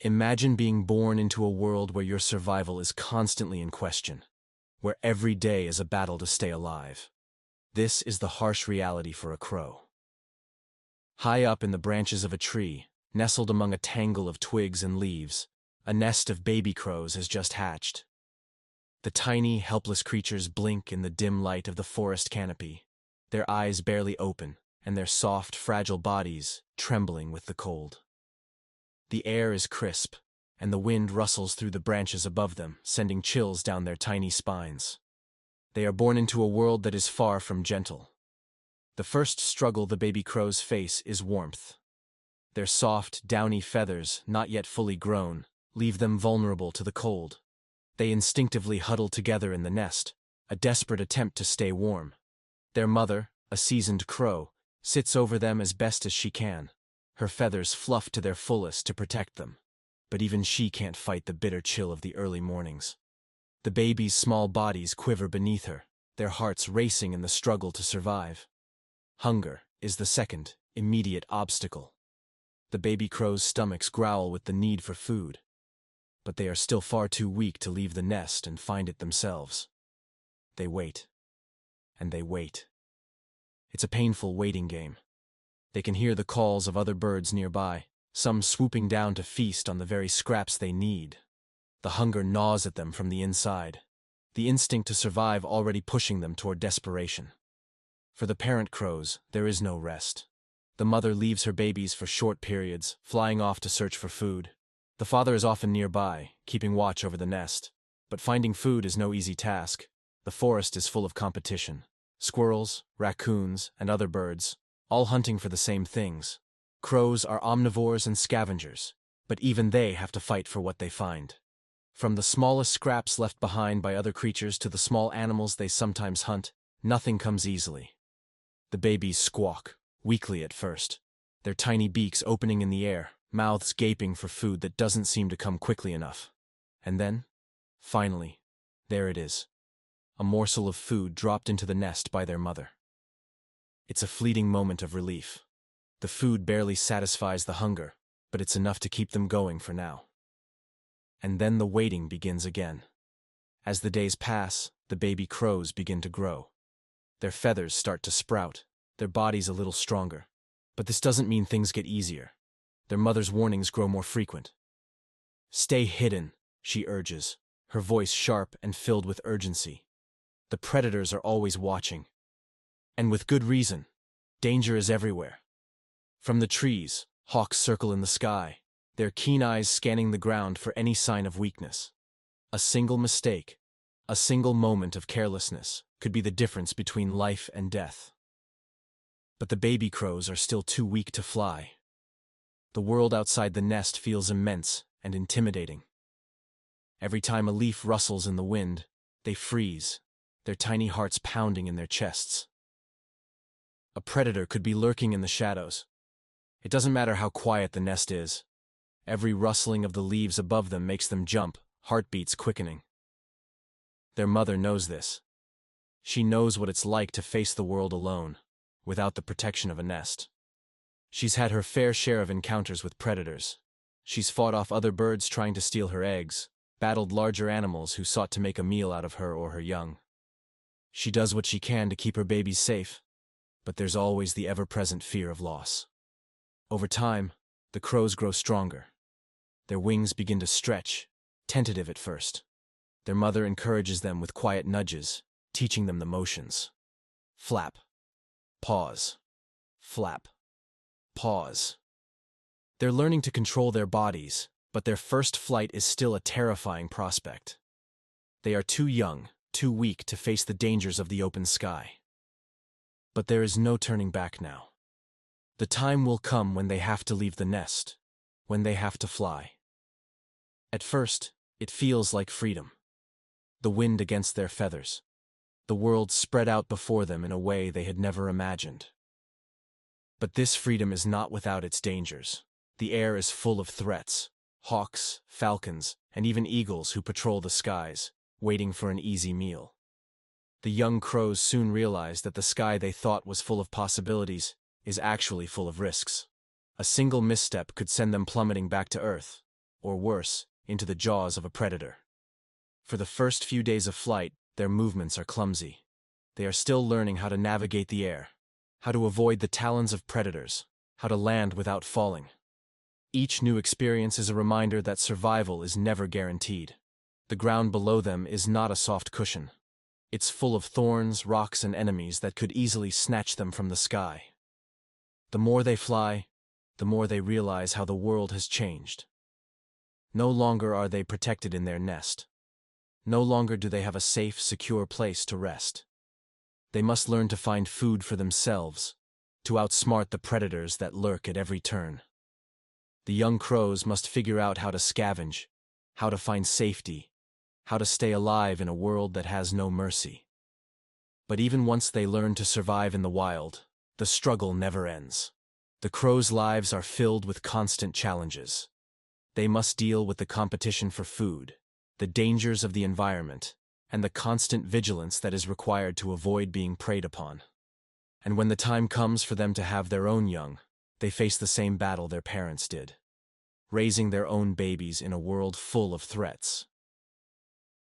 Imagine being born into a world where your survival is constantly in question, where every day is a battle to stay alive. This is the harsh reality for a crow. High up in the branches of a tree, nestled among a tangle of twigs and leaves, a nest of baby crows has just hatched. The tiny, helpless creatures blink in the dim light of the forest canopy, their eyes barely open, and their soft, fragile bodies trembling with the cold. The air is crisp, and the wind rustles through the branches above them, sending chills down their tiny spines. They are born into a world that is far from gentle. The first struggle the baby crows face is warmth. Their soft, downy feathers, not yet fully grown, leave them vulnerable to the cold. They instinctively huddle together in the nest, a desperate attempt to stay warm. Their mother, a seasoned crow, sits over them as best as she can, her feathers fluffed to their fullest to protect them. But even she can't fight the bitter chill of the early mornings. The baby's small bodies quiver beneath her, their hearts racing in the struggle to survive. Hunger is the second, immediate obstacle. The baby crows' stomachs growl with the need for food, but they are still far too weak to leave the nest and find it themselves. They wait. And they wait. It's a painful waiting game. They can hear the calls of other birds nearby, some swooping down to feast on the very scraps they need. The hunger gnaws at them from the inside, the instinct to survive already pushing them toward desperation. For the parent crows, there is no rest. The mother leaves her babies for short periods, flying off to search for food. The father is often nearby, keeping watch over the nest. But finding food is no easy task. The forest is full of competition. Squirrels, raccoons, and other birds, all hunting for the same things. Crows are omnivores and scavengers, but even they have to fight for what they find. From the smallest scraps left behind by other creatures to the small animals they sometimes hunt, nothing comes easily. The babies squawk, weakly at first, their tiny beaks opening in the air, mouths gaping for food that doesn't seem to come quickly enough. And then, finally, there it is. A morsel of food dropped into the nest by their mother. It's a fleeting moment of relief. The food barely satisfies the hunger, but it's enough to keep them going for now. And then the waiting begins again. As the days pass, the baby crows begin to grow. Their feathers start to sprout, their bodies a little stronger. But this doesn't mean things get easier. Their mother's warnings grow more frequent. "Stay hidden," she urges, her voice sharp and filled with urgency. The predators are always watching. And with good reason. Danger is everywhere. From the trees, hawks circle in the sky, their keen eyes scanning the ground for any sign of weakness. A single mistake, a single moment of carelessness, could be the difference between life and death. But the baby crows are still too weak to fly. The world outside the nest feels immense and intimidating. Every time a leaf rustles in the wind, they freeze, their tiny hearts pounding in their chests. A predator could be lurking in the shadows. It doesn't matter how quiet the nest is. Every rustling of the leaves above them makes them jump, heartbeats quickening. Their mother knows this. She knows what it's like to face the world alone, without the protection of a nest. She's had her fair share of encounters with predators. She's fought off other birds trying to steal her eggs, battled larger animals who sought to make a meal out of her or her young. She does what she can to keep her babies safe, but there's always the ever-present fear of loss. Over time, the crows grow stronger. Their wings begin to stretch, tentative at first. Their mother encourages them with quiet nudges, teaching them the motions. Flap. Pause. Flap. Pause. They're learning to control their bodies, but their first flight is still a terrifying prospect. They are too young, too weak to face the dangers of the open sky. But there is no turning back now. The time will come when they have to leave the nest, when they have to fly. At first, it feels like freedom. The wind against their feathers. The world spread out before them in a way they had never imagined. But this freedom is not without its dangers. The air is full of threats, hawks, falcons, and even eagles who patrol the skies, waiting for an easy meal. The young crows soon realize that the sky they thought was full of possibilities is actually full of risks. A single misstep could send them plummeting back to earth, or worse, into the jaws of a predator. For the first few days of flight, their movements are clumsy. They are still learning how to navigate the air, how to avoid the talons of predators, how to land without falling. Each new experience is a reminder that survival is never guaranteed. The ground below them is not a soft cushion. It's full of thorns, rocks, and enemies that could easily snatch them from the sky. The more they fly, the more they realize how the world has changed. No longer are they protected in their nest. No longer do they have a safe, secure place to rest. They must learn to find food for themselves, to outsmart the predators that lurk at every turn. The young crows must figure out how to scavenge, how to find safety, how to stay alive in a world that has no mercy. But even once they learn to survive in the wild, the struggle never ends. The crows' lives are filled with constant challenges. They must deal with the competition for food, the dangers of the environment, and the constant vigilance that is required to avoid being preyed upon. And when the time comes for them to have their own young, they face the same battle their parents did, raising their own babies in a world full of threats.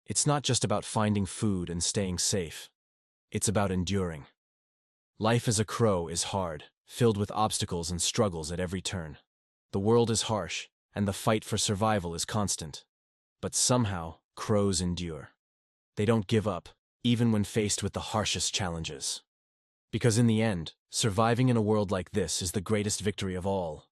It's not just about finding food and staying safe. It's about enduring. Life as a crow is hard, filled with obstacles and struggles at every turn. The world is harsh, and the fight for survival is constant. But somehow, crows endure. They don't give up, even when faced with the harshest challenges. Because in the end, surviving in a world like this is the greatest victory of all.